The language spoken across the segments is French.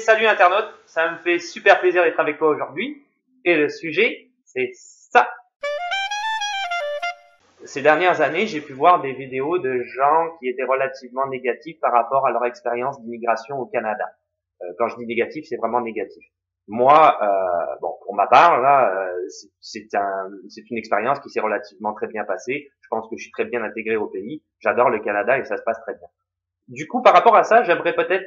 salut internaute, ça me fait super plaisir d'être avec toi aujourd'hui. Et le sujet, c'est ça. Ces dernières années, j'ai pu voir des vidéos de gens qui étaient relativement négatifs par rapport à leur expérience d'immigration au Canada. Quand je dis négatif, c'est vraiment négatif. Moi, bon, pour ma part, là, c'est une expérience qui s'est relativement très bien passée. Je pense que je suis très bien intégré au pays. J'adore le Canada et ça se passe très bien. Du coup, par rapport à ça, j'aimerais peut-être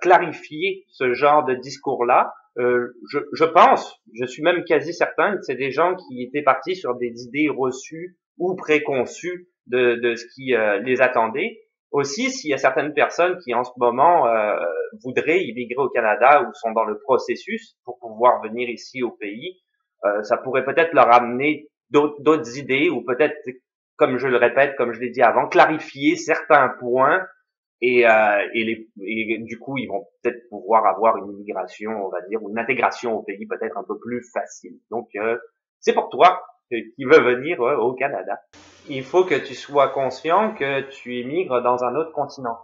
clarifier ce genre de discours-là. Je pense, je suis même quasi certain que c'est des gens qui étaient partis sur des idées reçues ou préconçues de ce qui les attendait. Aussi, s'il y a certaines personnes qui en ce moment voudraient immigrer au Canada ou sont dans le processus pour pouvoir venir ici au pays, ça pourrait peut-être leur amener d'autres idées ou peut-être, comme je le répète, comme je l'ai dit avant, clarifier certains points. Et du coup, ils vont peut-être pouvoir avoir une immigration, on va dire, ou une intégration au pays peut-être un peu plus facile. Donc, c'est pour toi qui veux venir au Canada. Il faut que tu sois conscient que tu immigres dans un autre continent.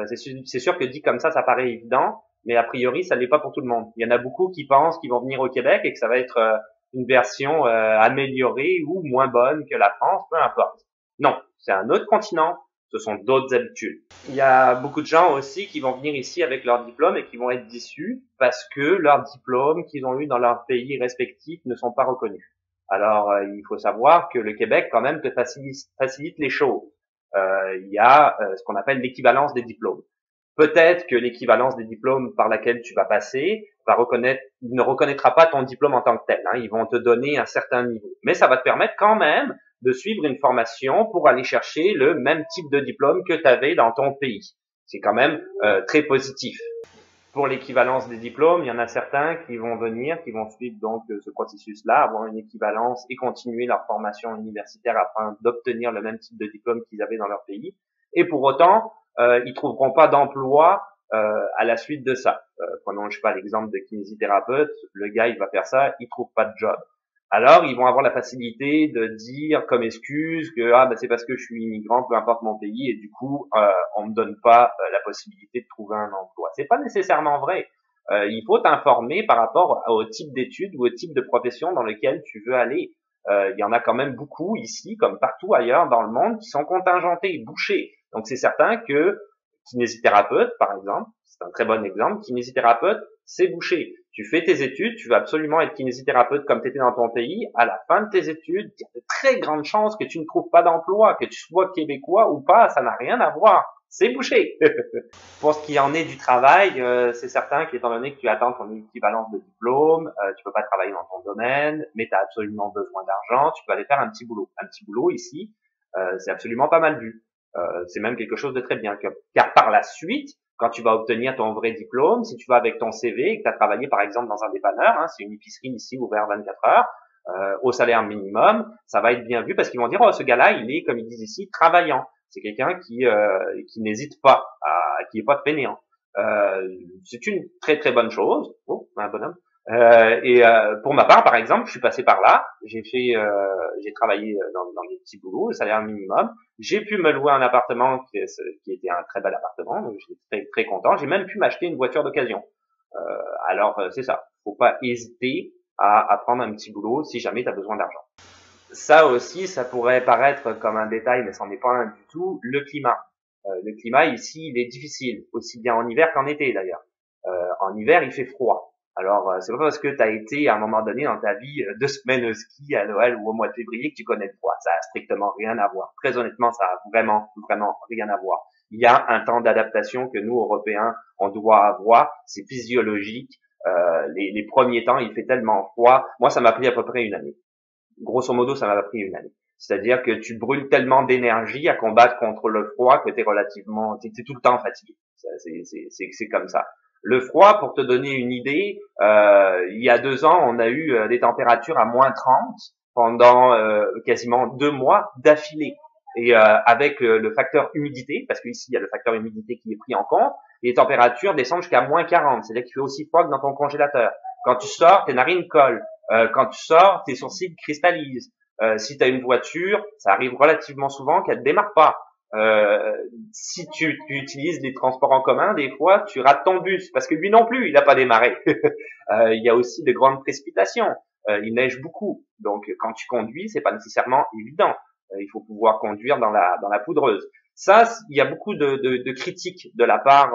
C'est sûr que dit comme ça paraît évident, mais a priori, ça l'est pas pour tout le monde. Il y en a beaucoup qui pensent qu'ils vont venir au Québec et que ça va être une version améliorée ou moins bonne que la France, peu importe. Non, c'est un autre continent. Ce sont d'autres habitudes. Il y a beaucoup de gens aussi qui vont venir ici avec leur diplôme et qui vont être déçus parce que leurs diplômes qu'ils ont eu dans leur pays respectif ne sont pas reconnus. Alors, il faut savoir que le Québec, quand même, te facilite les choses. Il y a ce qu'on appelle l'équivalence des diplômes. Peut-être que l'équivalence des diplômes par laquelle tu vas passer ne reconnaîtra pas ton diplôme en tant que tel. Hein. Ils vont te donner un certain niveau. Mais ça va te permettre quand même de suivre une formation pour aller chercher le même type de diplôme que tu avais dans ton pays. C'est quand même très positif. Pour l'équivalence des diplômes, il y en a certains qui vont venir, qui vont suivre donc ce processus-là, avoir une équivalence et continuer leur formation universitaire afin d'obtenir le même type de diplôme qu'ils avaient dans leur pays. Et pour autant, ils trouveront pas d'emploi à la suite de ça. Prenons, je sais pas, l'exemple de kinésithérapeute. Le gars, il va faire ça, il trouve pas de job. Alors, ils vont avoir la facilité de dire comme excuse que c'est parce que je suis immigrant, peu importe mon pays, et du coup, on me donne pas la possibilité de trouver un emploi. C'est pas nécessairement vrai. Il faut t'informer par rapport au type d'études ou au type de profession dans lequel tu veux aller. Il y en a quand même beaucoup ici, comme partout ailleurs dans le monde, qui sont contingentés, bouchés. Donc, c'est certain que kinésithérapeute, par exemple, c'est un très bon exemple, kinésithérapeute, c'est bouché. Tu fais tes études, tu veux absolument être kinésithérapeute comme tu étais dans ton pays. À la fin de tes études, il y a de très grandes chances que tu ne trouves pas d'emploi, que tu sois québécois ou pas, ça n'a rien à voir. C'est bouché. Pour ce qui en est du travail, c'est certain qu'étant donné que tu attends ton équivalence de diplôme, tu peux pas travailler dans ton domaine, mais tu as absolument besoin d'argent, tu peux aller faire un petit boulot. Un petit boulot ici, c'est absolument pas mal vu. C'est même quelque chose de très bien, car par la suite, quand tu vas obtenir ton vrai diplôme, si tu vas avec ton CV et que tu as travaillé par exemple dans un dépanneur, c'est une épicerie ici ouverte 24 heures, au salaire minimum, ça va être bien vu parce qu'ils vont dire ce gars-là, il est, comme ils disent ici, travaillant. C'est quelqu'un qui n'hésite pas, qui est pas de fainéant. C'est une très très bonne chose. Oh, un bonhomme. Pour ma part, par exemple, je suis passé par là. J'ai travaillé dans des petits boulots, le salaire minimum. J'ai pu me louer un appartement qui était un très bel appartement, donc j'étais très très content. J'ai même pu m'acheter une voiture d'occasion. Alors c'est ça. Faut pas hésiter à prendre un petit boulot si jamais tu as besoin d'argent. Ça aussi, ça pourrait paraître comme un détail, mais c'en est pas un du tout. Le climat. Le climat ici, il est difficile, aussi bien en hiver qu'en été d'ailleurs. En hiver, il fait froid. Alors, c'est pas parce que tu as été à un moment donné dans ta vie 2 semaines au ski à Noël ou au mois de février que tu connais le froid. Ça a strictement rien à voir. Très honnêtement, ça a vraiment, vraiment rien à voir. Il y a un temps d'adaptation que nous, Européens, on doit avoir. C'est physiologique. Les premiers temps, il fait tellement froid. Moi, ça m'a pris à peu près une année. Grosso modo, ça m'a pris une année. C'est-à-dire que tu brûles tellement d'énergie à combattre contre le froid que t'es tout le temps fatigué. C'est comme ça. Le froid, pour te donner une idée, il y a 2 ans, on a eu des températures à -30 pendant quasiment 2 mois d'affilée. Et avec le facteur humidité, parce qu'ici il y a le facteur humidité qui est pris en compte, les températures descendent jusqu'à -40, c'est-à-dire qu'il fait aussi froid que dans ton congélateur. Quand tu sors, tes narines collent. Quand tu sors, tes sourcils cristallisent. Si tu as une voiture, ça arrive relativement souvent qu'elle ne démarre pas. Si tu utilises les transports en commun, des fois, tu rates ton bus parce que lui non plus, il n'a pas démarré. Il y a aussi de grandes précipitations. Il neige beaucoup, donc quand tu conduis, c'est pas nécessairement évident. Il faut pouvoir conduire dans la poudreuse. Ça, il y a beaucoup de critiques de la part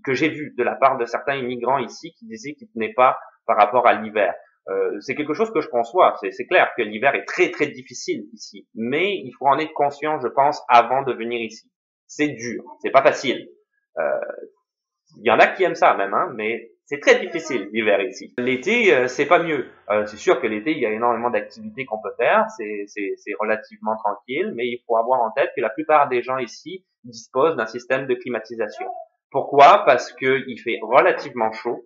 que j'ai vues de la part de certains immigrants ici qui disaient qu'ils tenaient pas par rapport à l'hiver. C'est quelque chose que je conçois. C'est clair que l'hiver est très très difficile ici, mais il faut en être conscient, je pense, avant de venir ici. C'est dur, c'est pas facile. Il y en a qui aiment ça même, hein, mais c'est très difficile l'hiver ici. L'été, c'est pas mieux. C'est sûr que l'été, il y a énormément d'activités qu'on peut faire, c'est relativement tranquille, mais il faut avoir en tête que la plupart des gens ici disposent d'un système de climatisation. Pourquoi? Parce que il fait relativement chaud.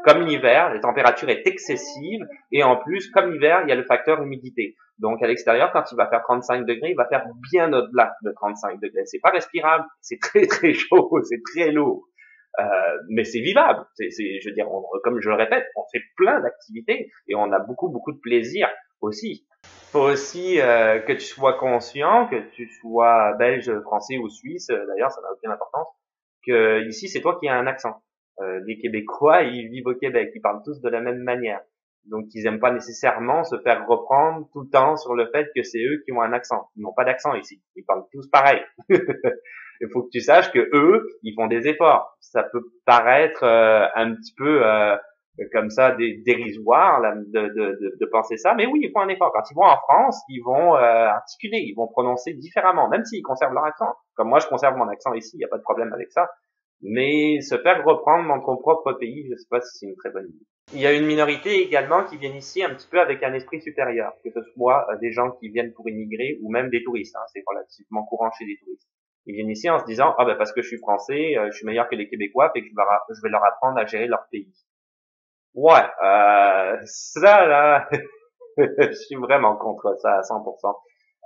Comme l'hiver, la température est excessive et en plus, comme l'hiver, il y a le facteur humidité. Donc à l'extérieur, quand il va faire 35 degrés, il va faire bien au-delà de 35 degrés. C'est pas respirable, c'est très très chaud, c'est très lourd. Mais c'est vivable. Je veux dire, comme je le répète, on fait plein d'activités et on a beaucoup beaucoup de plaisir aussi. Faut aussi que tu sois conscient, que tu sois belge, français ou suisse, d'ailleurs ça n'a aucune importance, que ici c'est toi qui as un accent. Les Québécois, ils vivent au Québec, ils parlent tous de la même manière. Donc ils aiment pas nécessairement se faire reprendre tout le temps sur le fait que c'est eux qui ont un accent. Ils n'ont pas d'accent ici, ils parlent tous pareil. Il faut que tu saches que eux, ils font des efforts. Ça peut paraître un petit peu comme ça dérisoire là, de penser ça, mais oui, ils font un effort. Quand ils vont en France, ils vont articuler, ils vont prononcer différemment, même s'ils conservent leur accent. Comme moi, je conserve mon accent ici, il n'y a pas de problème avec ça. Mais se faire reprendre dans ton propre pays, je ne sais pas si c'est une très bonne idée. Il y a une minorité également qui viennent ici un petit peu avec un esprit supérieur, que ce soit des gens qui viennent pour immigrer ou même des touristes. Hein, c'est relativement courant chez les touristes. Ils viennent ici en se disant ah ben parce que je suis français, je suis meilleur que les Québécois, fait que je vais leur apprendre à gérer leur pays. Ouais, ça là, je suis vraiment contre ça à 100%.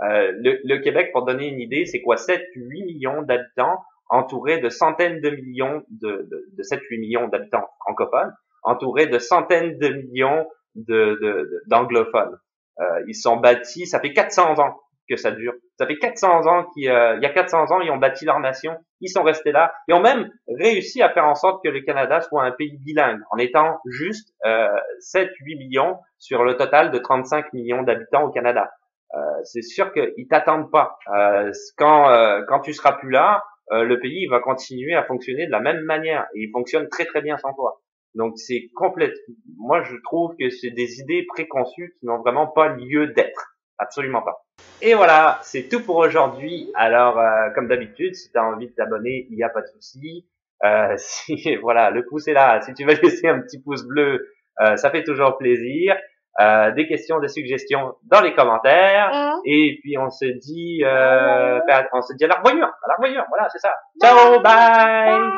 Le Québec, pour donner une idée, c'est quoi 7-8 millions d'habitants entourés de centaines de millions de 7-8 millions d'habitants francophones, entourés de centaines de millions d'anglophones. Ils sont bâtis, ça fait 400 ans que ça dure. Ça fait 400 ans il y a 400 ans, ils ont bâti leur nation, ils sont restés là et ont même réussi à faire en sorte que le Canada soit un pays bilingue en étant juste 7-8 millions sur le total de 35 millions d'habitants au Canada. C'est sûr qu'ils t'attendent pas. Quand tu seras plus là, le pays va continuer à fonctionner de la même manière et il fonctionne très très bien sans toi. Donc c'est complète. Moi je trouve que c'est des idées préconçues qui n'ont vraiment pas lieu d'être. Absolument pas. Et voilà, c'est tout pour aujourd'hui. Alors comme d'habitude, si tu as envie de t'abonner, il n'y a pas de souci. Voilà, le pouce est là. Si tu veux laisser un petit pouce bleu, ça fait toujours plaisir. Des questions, des suggestions dans les commentaires. Et puis on se dit à la revoyure. Voilà, c'est ça. Ciao, bye.